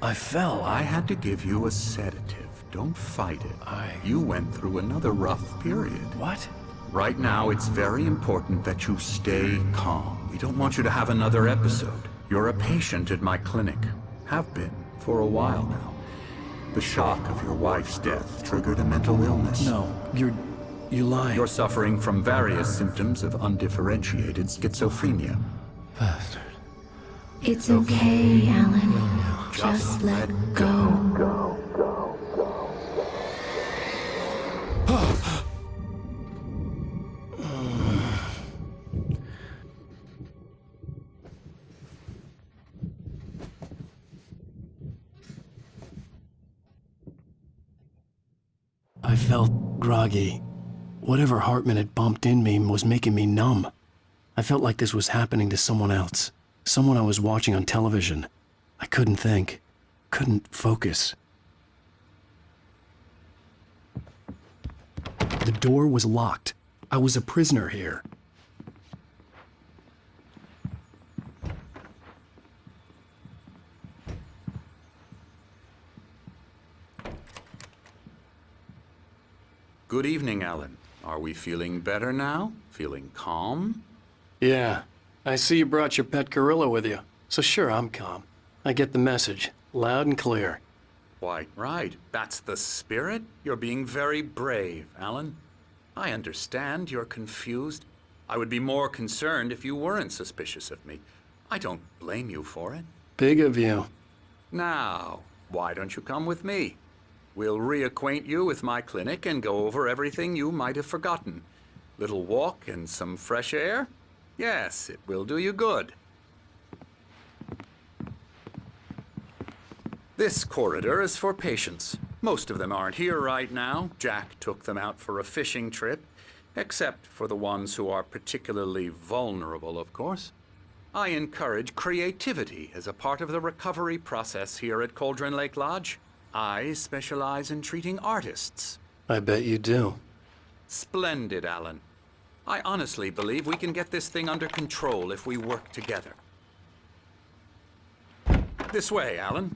I fell. I had to give you a sedative. Don't fight it. You went through another rough period. What? Right now, it's very important that you stay calm. We don't want you to have another episode. You're a patient at my clinic. Have been for a while now. The shock of your wife's death triggered a mental illness. No, you lying. You're suffering from various symptoms of undifferentiated schizophrenia. Bastard. It's okay, Alan. Just let go. I felt groggy. Whatever Hartman had bumped in me was making me numb. I felt like this was happening to someone else. Someone I was watching on television. I couldn't think. Couldn't focus. The door was locked. I was a prisoner here. Good evening, Alan. Are we feeling better now? Feeling calm? Yeah. I see you brought your pet gorilla with you. So sure, I'm calm. I get the message. Loud and clear. Quite right. That's the spirit. You're being very brave, Alan. I understand you're confused. I would be more concerned if you weren't suspicious of me. I don't blame you for it. Big of you. Now, why don't you come with me? We'll reacquaint you with my clinic and go over everything you might have forgotten. Little walk and some fresh air? Yes, it will do you good. This corridor is for patients. Most of them aren't here right now. Jack took them out for a fishing trip, except for the ones who are particularly vulnerable, of course. I encourage creativity as a part of the recovery process here at Cauldron Lake Lodge. I specialize in treating artists. I bet you do. Splendid, Alan. I honestly believe we can get this thing under control if we work together. This way, Alan.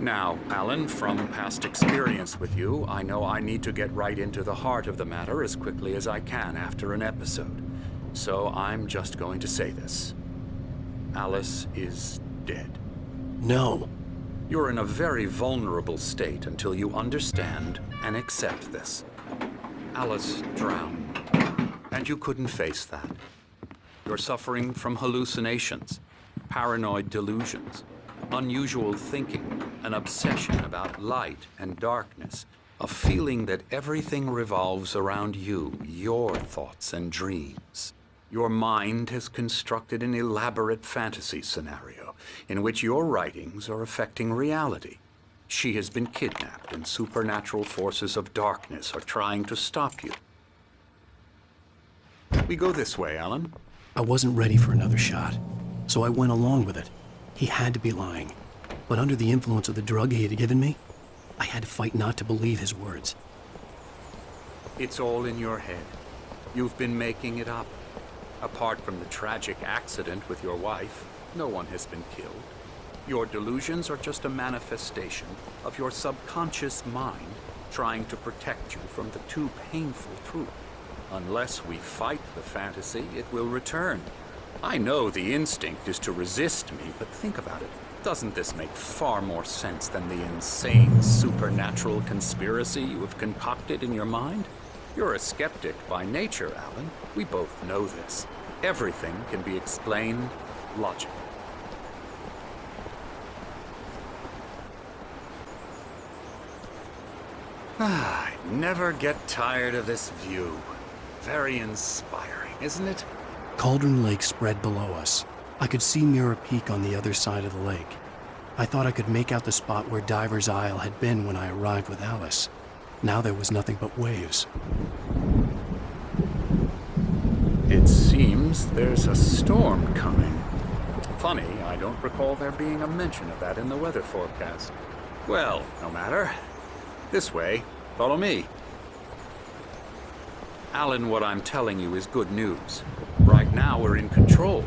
Now, Alan, from past experience with you, I know I need to get right into the heart of the matter as quickly as I can after an episode. So I'm just going to say this. Alice is dead. No. You're in a very vulnerable state until you understand and accept this. Alice drowned, and you couldn't face that. You're suffering from hallucinations, paranoid delusions, unusual thinking, an obsession about light and darkness, a feeling that everything revolves around you, your thoughts and dreams. Your mind has constructed an elaborate fantasy scenario in which your writings are affecting reality. She has been kidnapped and supernatural forces of darkness are trying to stop you. We go this way, Alan. I wasn't ready for another shot, so I went along with it. He had to be lying. But under the influence of the drug he had given me, I had to fight not to believe his words. It's all in your head. You've been making it up. Apart from the tragic accident with your wife, no one has been killed. Your delusions are just a manifestation of your subconscious mind trying to protect you from the too painful truth. Unless we fight the fantasy, it will return. I know the instinct is to resist me, but think about it. Doesn't this make far more sense than the insane supernatural conspiracy you have concocted in your mind? You're a skeptic by nature, Alan. We both know this. Everything can be explained logically. I never get tired of this view. Very inspiring, isn't it? Cauldron Lake spread below us. I could see Mirror Peak on the other side of the lake. I thought I could make out the spot where Diver's Isle had been when I arrived with Alice. Now there was nothing but waves. It seems there's a storm coming. Funny, I don't recall there being a mention of that in the weather forecast. Well, no matter. This way. Follow me. Alan, what I'm telling you is good news. Right now, we're in control.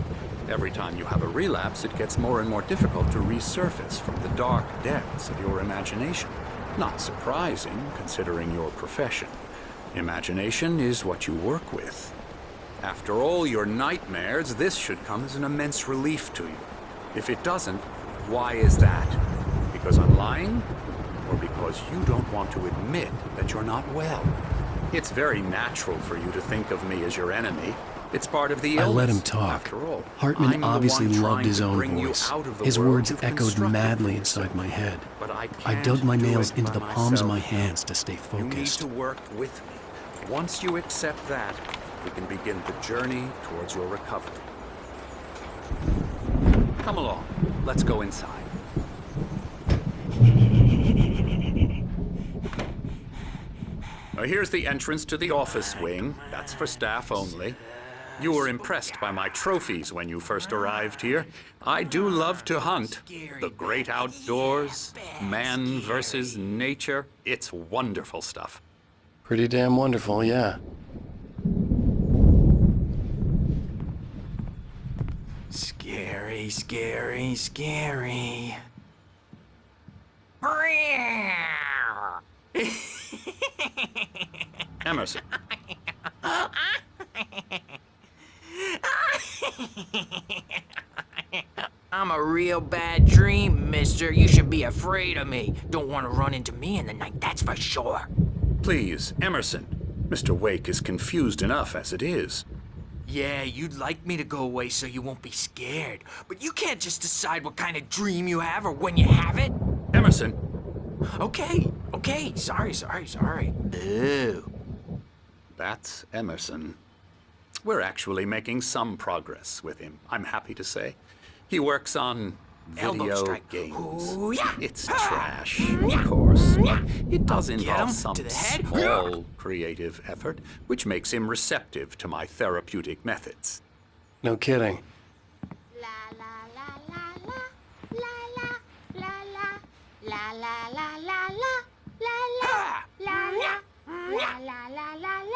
Every time you have a relapse, it gets more and more difficult to resurface from the dark depths of your imagination. Not surprising, considering your profession. Imagination is what you work with. After all your nightmares, this should come as an immense relief to you. If it doesn't, why is that? Because I'm lying? Or because you don't want to admit that you're not well? It's very natural for you to think of me as your enemy. It's part of the illness. I let him talk. After all, Hartman obviously loved his own bring you voice. out of the His world words you've echoed constructed madly for inside yourself. my head. But I I dug can't my do nails it into by the palms of my myself. hands to stay You need focused. to work with me. Once you accept that, we can begin the journey towards your recovery. Come along. Let's go inside. Now, here's the entrance to the office wing. That's for staff only. You were impressed by my trophies when you first arrived here. I do love to hunt. The great outdoors, man versus nature. It's wonderful stuff. Pretty damn wonderful, yeah. Scary, scary, scary. Emerson. I'm a real bad dream, mister. You should be afraid of me. Don't want to run into me in the night, that's for sure. Please, Emerson. Mr. Wake is confused enough as it is. Yeah, you'd like me to go away so you won't be scared. But you can't just decide what kind of dream you have or when you have it. Emerson! Okay. Sorry. Boo. That's Emerson. We're actually making some progress with him, I'm happy to say. He works on Elbow video strike. games. Ooh, yeah. It's trash, of course, but it does Get involve him some to the head. small creative effort, which makes him receptive to my therapeutic methods. No kidding. La la la la la la la la la la la la la la la la la la la la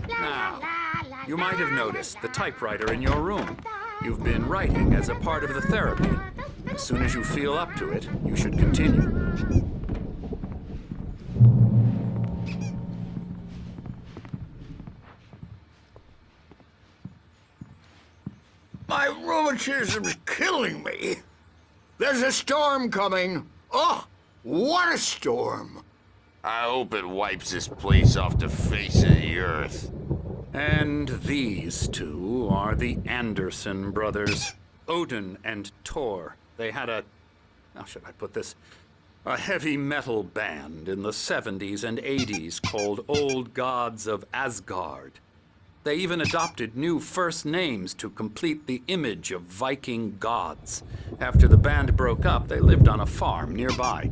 Now, you might have noticed the typewriter in your room. You've been writing as a part of the therapy. As soon as you feel up to it, you should continue. My rheumatism's killing me. There's a storm coming. Oh, what a storm. I hope it wipes this place off the face of the earth. And these two are the Anderson brothers, Odin and Thor. They had how should I put this? A heavy metal band in the 70s and 80s called Old Gods of Asgard. They even adopted new first names to complete the image of Viking gods. After the band broke up, they lived on a farm nearby.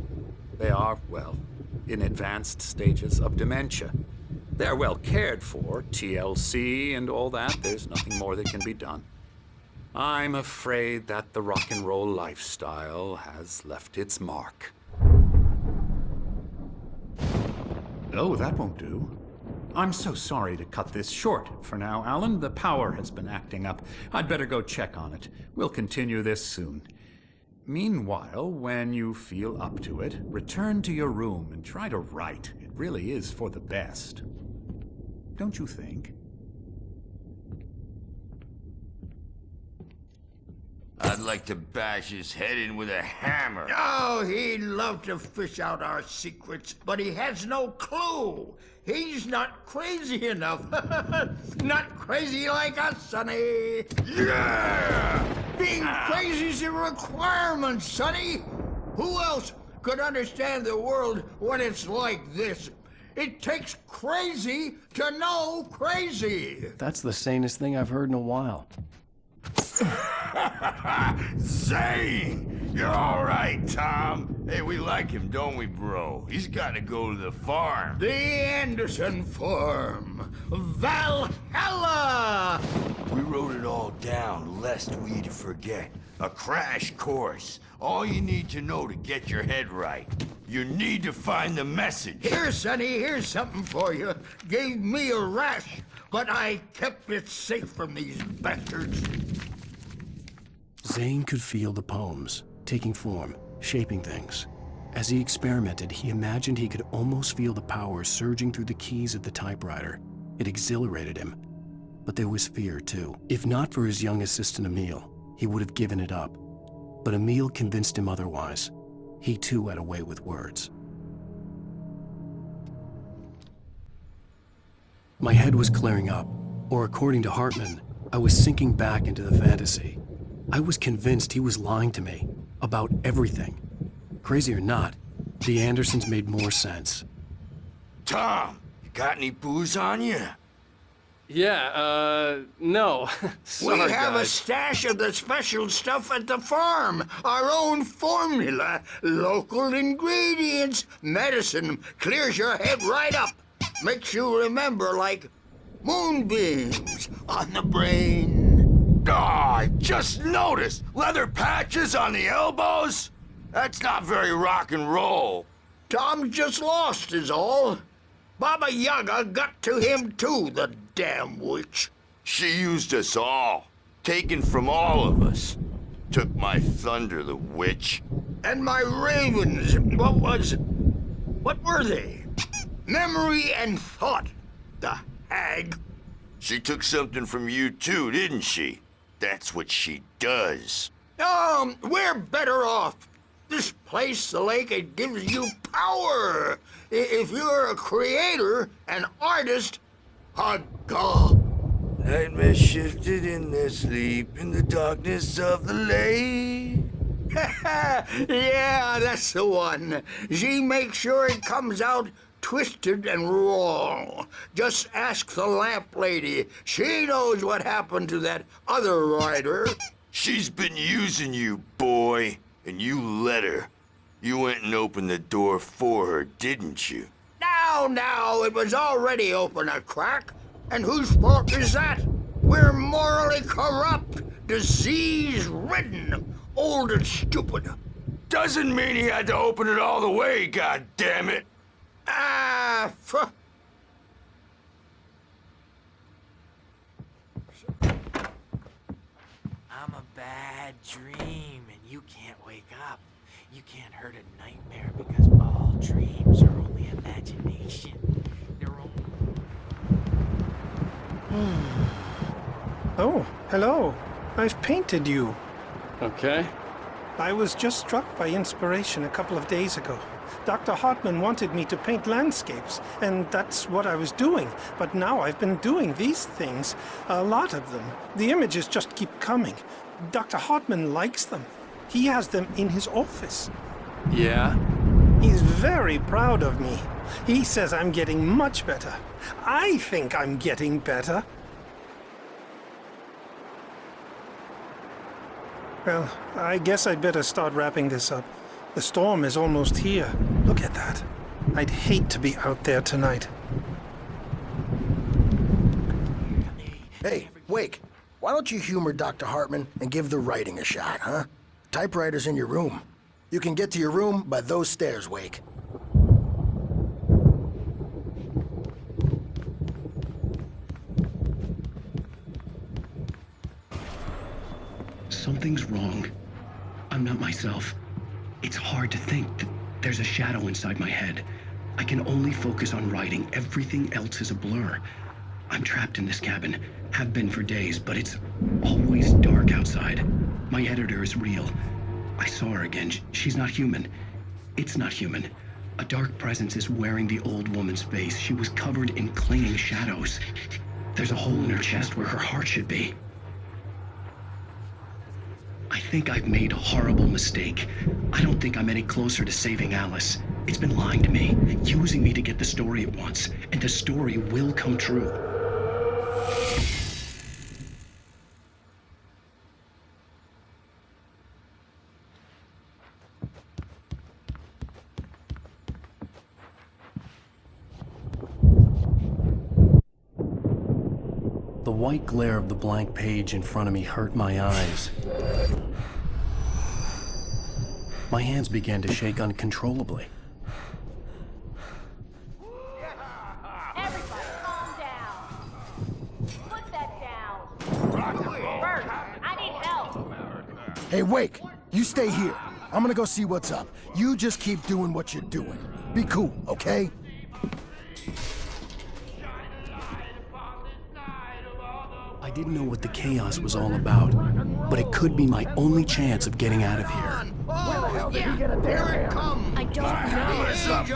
They are, well, in advanced stages of dementia. They're well cared for, TLC and all that. There's nothing more that can be done. I'm afraid that the rock and roll lifestyle has left its mark. Oh, that won't do. I'm so sorry to cut this short for now, Alan. The power has been acting up. I'd better go check on it. We'll continue this soon. Meanwhile, when you feel up to it, return to your room and try to write. It really is for the best. Don't you think? I'd like to bash his head in with a hammer. Oh, he'd love to fish out our secrets, but he has no clue. He's not crazy enough. Not crazy like us, Sonny. Yeah! Being crazy's a requirement, Sonny. Who else could understand the world when it's like this? It takes crazy to know crazy. That's the sanest thing I've heard in a while. Zane! You're all right, Tom. Hey, we like him, don't we, bro? He's gotta go to the farm. The Anderson Farm. Valhalla! We wrote it all down, lest we forget. A crash course. All you need to know to get your head right. You need to find the message. Here, Sonny, here's something for you. Gave me a rash, but I kept it safe from these bastards. Zane could feel the poems, taking form, shaping things. As he experimented, he imagined he could almost feel the power surging through the keys of the typewriter. It exhilarated him. But there was fear, too. If not for his young assistant Emil, he would have given it up. But Emil convinced him otherwise. He too had a way with words. My head was clearing up, or according to Hartman, I was sinking back into the fantasy. I was convinced he was lying to me about everything. Crazy or not, the Andersons made more sense. Tom, you got any booze on you? Yeah, no. Sorry, We have a guys. stash of the special stuff at the farm. Our own formula. Local ingredients. Medicine clears your head right up. Makes you remember like moonbeams on the brain. Oh, I just noticed! Leather patches on the elbows? That's not very rock and roll. Tom just lost is all. Baba Yaga got to him too, the damn witch. She used us all. Taken from all of us. Took my thunder, the witch. And my ravens, what were they? Memory and thought, the hag. She took something from you too, didn't she? That's what she does. We're better off. This place, the lake, it gives you power. If you're a creator, an artist, a god. Nightmare shifted in their sleep in the darkness of the lake. Yeah, that's the one. She makes sure it comes out twisted and wrong. Just ask the lamp lady. She knows what happened to that other writer. She's been using you, boy, and you let her. You went and opened the door for her, didn't you? Now, it was already open a crack. And whose fault is that? We're morally corrupt, disease-ridden, old and stupid. Doesn't mean he had to open it all the way, goddammit. I'm a bad dream, and you can't wake up. You can't hurt a nightmare because all dreams are only imagination. They're only... Oh, hello. I've painted you. Okay. I was just struck by inspiration a couple of days ago. Dr. Hartman wanted me to paint landscapes, and that's what I was doing. But now I've been doing these things, a lot of them. The images just keep coming. Dr. Hartman likes them. He has them in his office. Yeah? He's very proud of me. He says I'm getting much better. I think I'm getting better. Well, I guess I'd better start wrapping this up. The storm is almost here. Look at that. I'd hate to be out there tonight. Hey, Wake, why don't you humor Dr. Hartman and give the writing a shot, huh? Typewriter's in your room. You can get to your room by those stairs, Wake. Something's wrong. I'm not myself. It's hard to think that there's a shadow inside my head. I can only focus on writing. Everything else is a blur. I'm trapped in this cabin. Have been for days, but it's always dark outside. My editor is real. I saw her again. She's not human. It's not human. A dark presence is wearing the old woman's face. She was covered in clinging shadows. There's a hole in her chest where her heart should be. I think I've made a horrible mistake. I don't think I'm any closer to saving Alice. It's been lying to me, using me to get the story it wants, and the story will come true. white glare of the blank page in front of me hurt my eyes. My hands began to shake uncontrollably. Everybody, calm down. Put that down. Bert, I need help. Hey, Wake, you stay here. I'm gonna go see what's up. You just keep doing what you're doing. Be cool, okay? I didn't know what the chaos was all about, but it could be my only chance of getting out of here. Oh, yeah, here it comes. I don't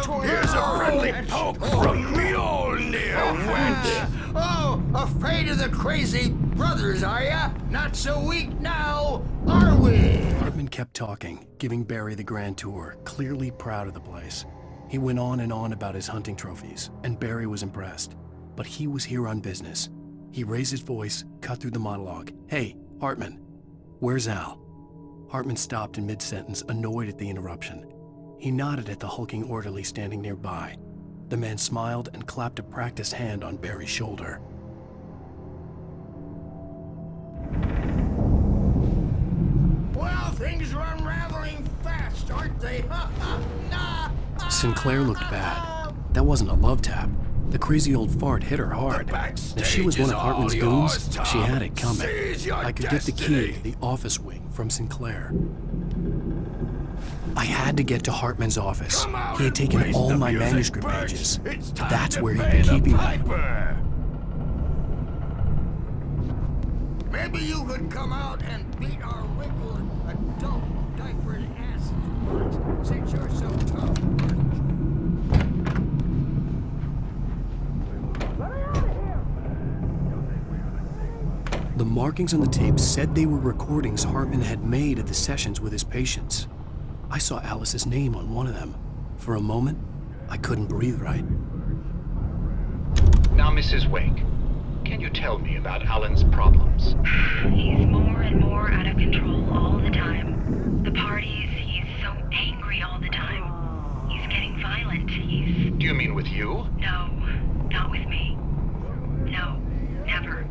know. Here's a friendly poke from Mjolnir, wench! Oh, afraid of the crazy brothers, are ya? Not so weak now, are we? Hartman kept talking, giving Barry the grand tour, clearly proud of the place. He went on and on about his hunting trophies, and Barry was impressed. But he was here on business. He raised his voice, cut through the monologue. Hey, Hartman, where's Al? Hartman stopped in mid-sentence, annoyed at the interruption. He nodded at the hulking orderly standing nearby. The man smiled and clapped a practiced hand on Barry's shoulder. Well, things are unraveling fast, aren't they? Nah. Sinclair looked bad. That wasn't a love tap. The crazy old fart hit her hard. If she was one of Hartman's goons, she had it coming. I could get the key to the office wing from Sinclair. I had to get to Hartman's office. He had taken all my manuscript pages. That's where he'd been keeping them. Maybe you could come out and beat our wrinkled adult diapered asses since you're so tough. The markings on the tape said they were recordings Hartman had made at the sessions with his patients. I saw Alice's name on one of them. For a moment, I couldn't breathe right. Now, Mrs. Wake, can you tell me about Alan's problems? He's more and more out of control all the time. The parties, he's so angry all the time. He's getting violent. Do you mean with you? No, not with me. No, never.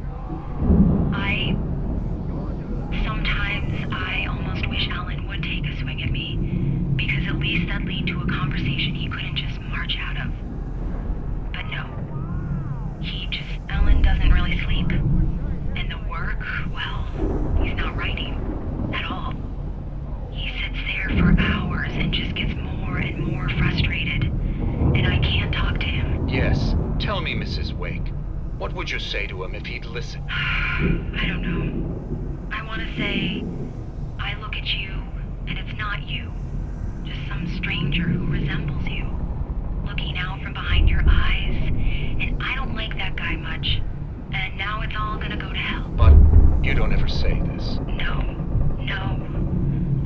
Sometimes I almost wish Alan would take a swing at me, because at least that'd lead to a conversation he couldn't just march out of. But no. Alan doesn't really sleep. And the work, well, he's not writing at all. He sits there for hours and just gets more and more frustrated. And I can't talk to him. Yes. Tell me, Mrs. Wake, what would you say to him if he'd listen? I don't know. I want to say, I look at you, and it's not you. Just some stranger who resembles you. Looking out from behind your eyes, and I don't like that guy much. And now it's all gonna go to hell. But you don't ever say this. No.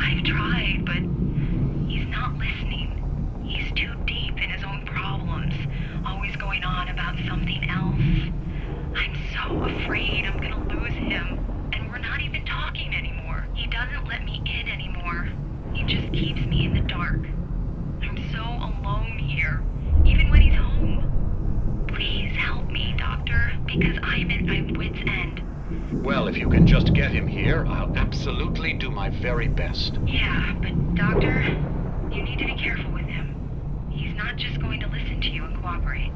I've tried, but he's not listening. He's too deep in his own problems, always going on about something else. I'm so afraid I'm gonna lose him, and we're not even talking anymore. He doesn't let me in anymore. He just keeps me in the dark. I'm so alone here, even when he's home. Please help me, Doctor, because I'm at my wit's end. Well, if you can just get him here, I'll absolutely do my very best. Yeah, but Doctor, you need to be careful with him. He's not just going to listen to you and cooperate.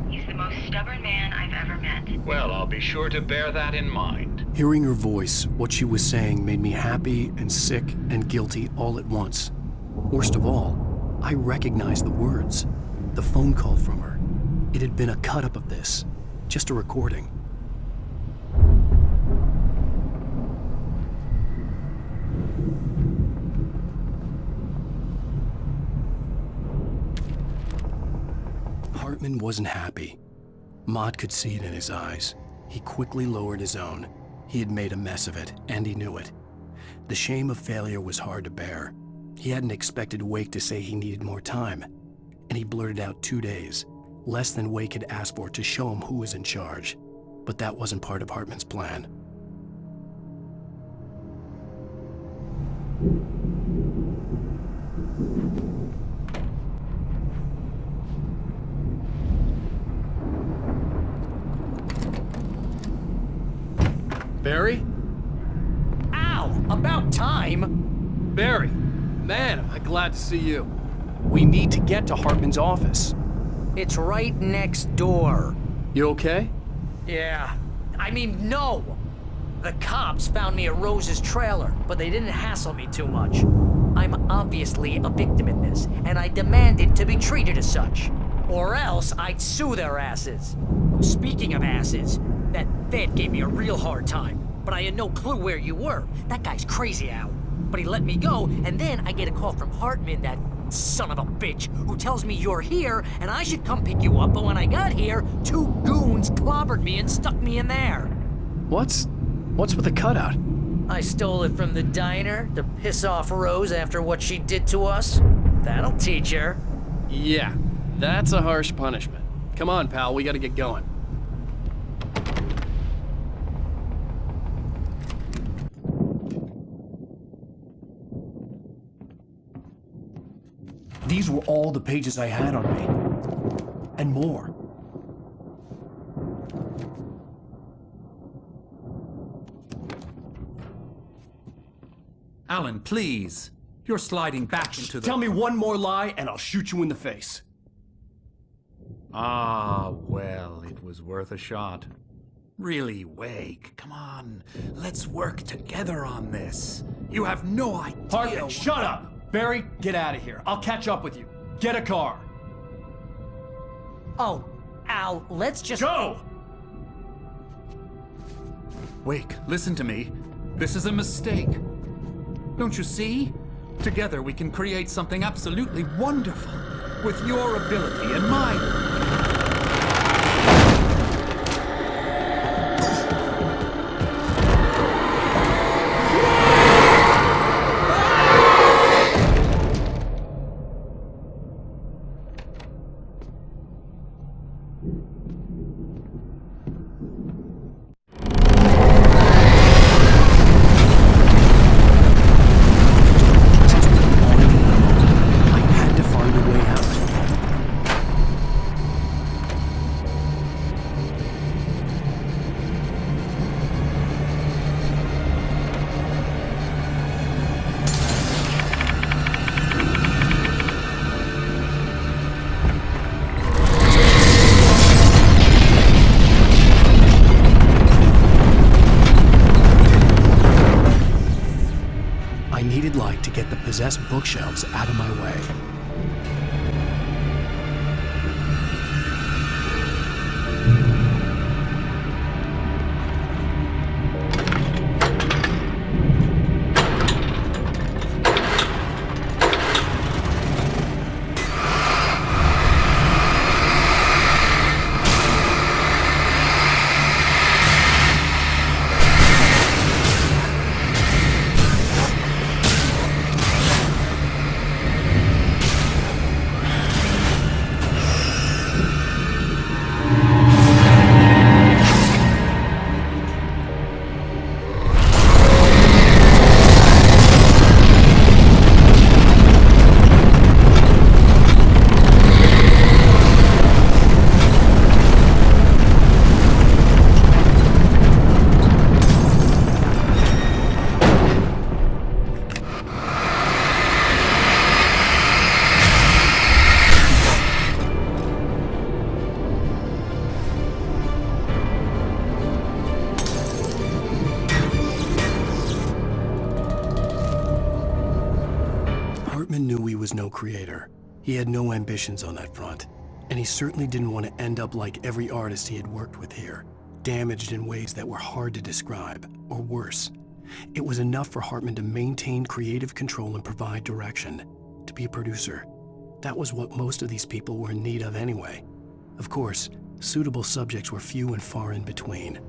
He's the most stubborn man I've ever met. Well, I'll be sure to bear that in mind. Hearing her voice, what she was saying made me happy and sick and guilty all at once. Worst of all, I recognized the words. The phone call from her. It had been a cut-up of this. Just a recording. Hartman wasn't happy. Mott could see it in his eyes. He quickly lowered his own. He had made a mess of it, and he knew it. The shame of failure was hard to bear. He hadn't expected Wake to say he needed more time, and he blurted out 2 days, less than Wake had asked for to show him who was in charge. But that wasn't part of Hartman's plan. Barry? Ow! About time! Barry! Man, am I glad to see you. We need to get to Hartman's office. It's right next door. You okay? Yeah. I mean, no! The cops found me at Rose's trailer, but they didn't hassle me too much. I'm obviously a victim in this, and I demanded to be treated as such. Or else I'd sue their asses. Speaking of asses, that Fed gave me a real hard time, but I had no clue where you were. That guy's crazy, Al. But he let me go, and then I get a call from Hartman, that son of a bitch, who tells me you're here and I should come pick you up, but when I got here, 2 goons clobbered me and stuck me in there. What's with the cutout? I stole it from the diner to piss off Rose after what she did to us. That'll teach her. Yeah, that's a harsh punishment. Come on, pal, we gotta get going. These were all the pages I had on me. And more. Alan, please. You're sliding back into the... Tell me one more lie and I'll shoot you in the face. Ah, well, it was worth a shot. Really, Wake, come on. Let's work together on this. You have no idea... Hartman, shut up! Barry, get out of here. I'll catch up with you. Get a car. Oh, Al, let's just... Go! Wake, listen to me. This is a mistake. Don't you see? Together we can create something absolutely wonderful. With your ability and mine. Possessed bookshelves out of my way. Was no creator. He had no ambitions on that front, and he certainly didn't want to end up like every artist he had worked with here, damaged in ways that were hard to describe, or worse. It was enough for Hartman to maintain creative control and provide direction, to be a producer. That was what most of these people were in need of anyway. Of course, suitable subjects were few and far in between.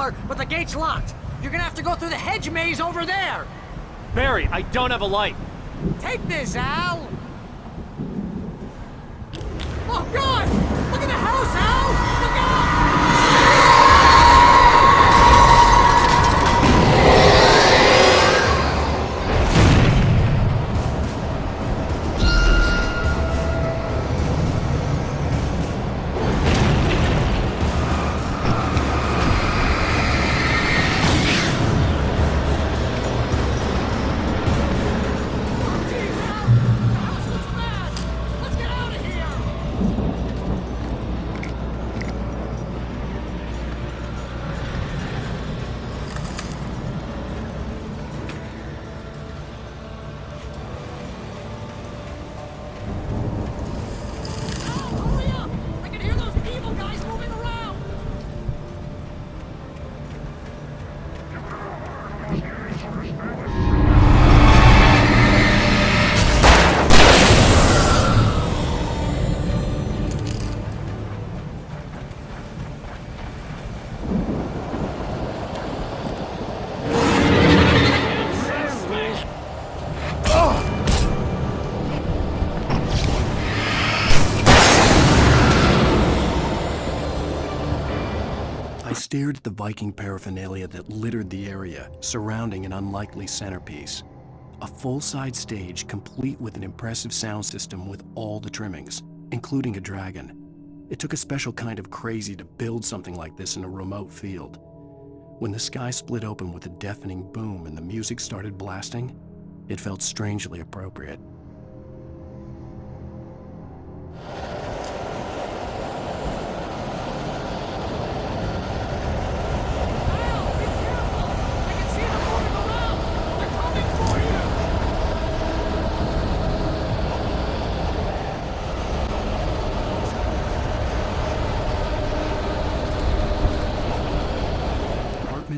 door, but the gate's locked. You're gonna have to go through the hedge maze over there. Barry, I don't have a light. Take this, Al! Oh, God! Look at the house, Al! Look out! I stared at the Viking paraphernalia that littered the area, surrounding an unlikely centerpiece. A full-size stage complete with an impressive sound system with all the trimmings, including a dragon. It took a special kind of crazy to build something like this in a remote field. When the sky split open with a deafening boom and the music started blasting, it felt strangely appropriate.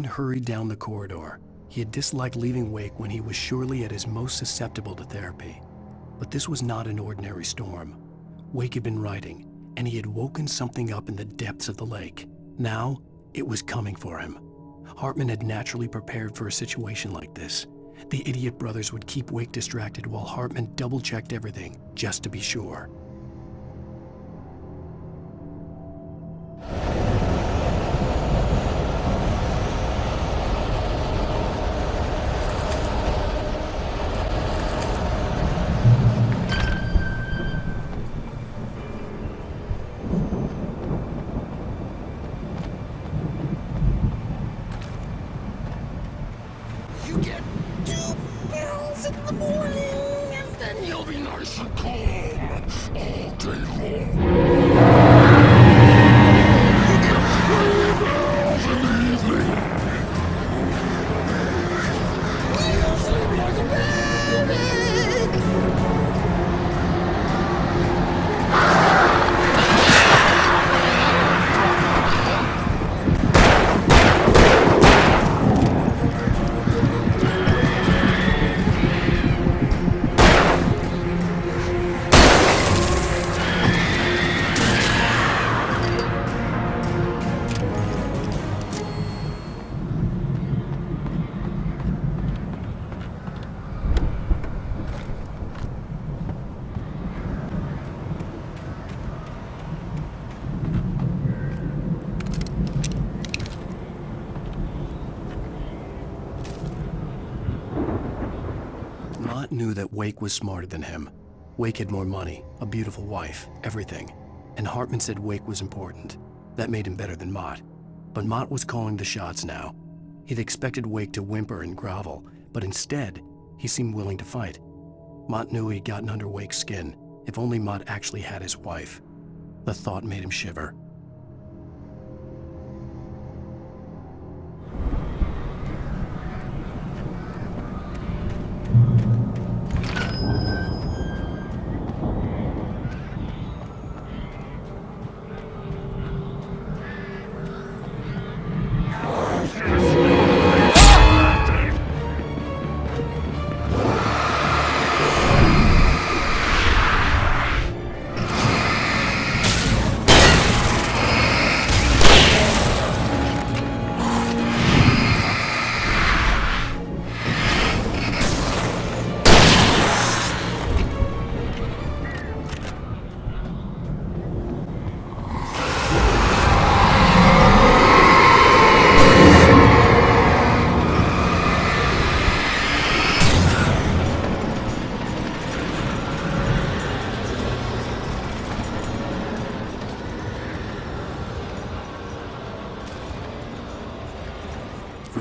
Hurried down the corridor. He had disliked leaving Wake when he was surely at his most susceptible to therapy. But this was not an ordinary storm. Wake had been writing, and he had woken something up in the depths of the lake. Now, it was coming for him. Hartman had naturally prepared for a situation like this. The idiot brothers would keep Wake distracted while Hartman double-checked everything, just to be sure. Mott knew that Wake was smarter than him. Wake had more money, a beautiful wife, everything. And Hartman said Wake was important. That made him better than Mott. But Mott was calling the shots now. He'd expected Wake to whimper and grovel, but instead, he seemed willing to fight. Mott knew he'd gotten under Wake's skin. If only Mott actually had his wife. The thought made him shiver.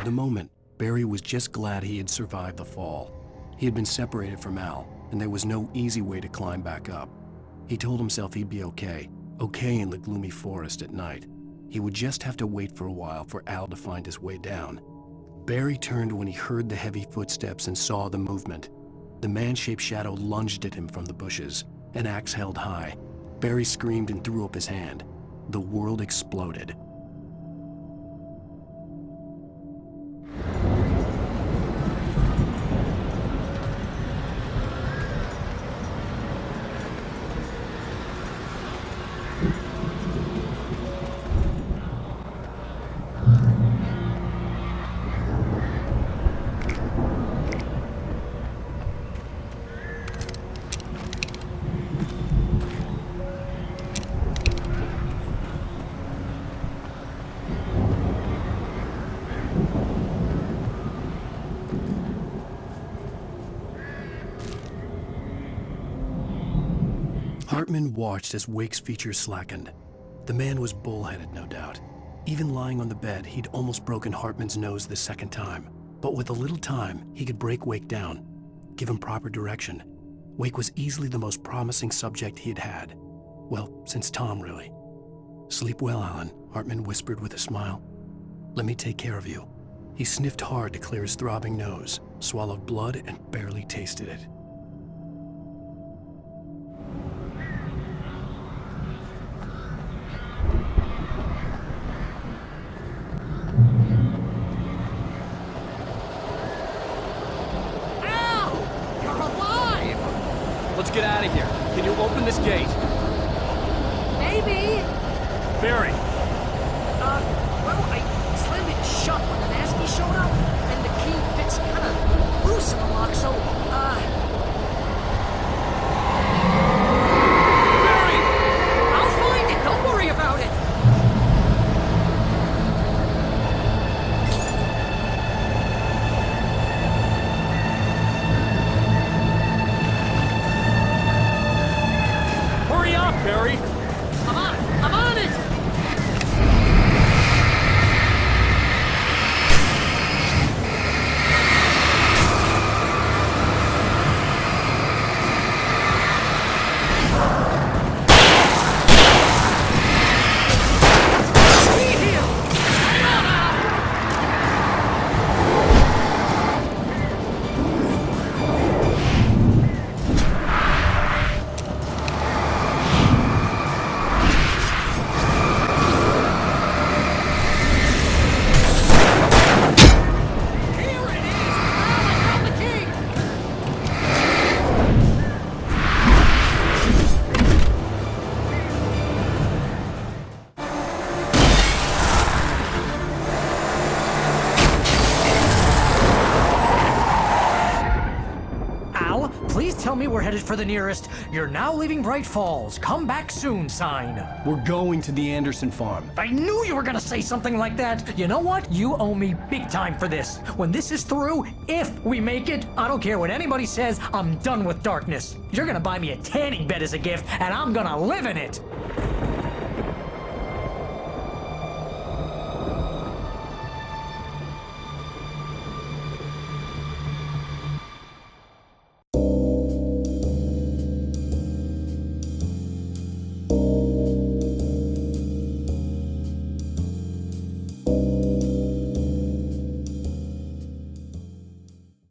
the moment, Barry was just glad he had survived the fall. He had been separated from Al, and there was no easy way to climb back up. He told himself he'd be okay in the gloomy forest at night. He would just have to wait for a while for Al to find his way down. Barry turned when he heard the heavy footsteps and saw the movement. The man-shaped shadow lunged at him from the bushes, an axe held high. Barry screamed and threw up his hand. The world exploded. Hartman watched as Wake's features slackened. The man was bullheaded, no doubt. Even lying on the bed, he'd almost broken Hartman's nose the second time. But with a little time, he could break Wake down, give him proper direction. Wake was easily the most promising subject he'd had. Well, since Tom, really. "Sleep well, Alan," Hartman whispered with a smile. "Let me take care of you." He sniffed hard to clear his throbbing nose, swallowed blood, and barely tasted it. Let's get out of here. Can you open this gate? Maybe. Barry! Well, I slammed it shut when the Nasty showed up, and the key fits kind of loose in the lock, so, Barry! I'll find it, don't worry about it! Hurry up, Barry! I'm on it! Please tell me we're headed for the nearest "You're now leaving Bright Falls. Come back soon" sign. We're going to the Anderson farm. I knew you were gonna say something like that. You know what? You owe me big time for this. When this is through, if we make it, I don't care what anybody says, I'm done with darkness. You're gonna buy me a tanning bed as a gift, and I'm gonna live in it.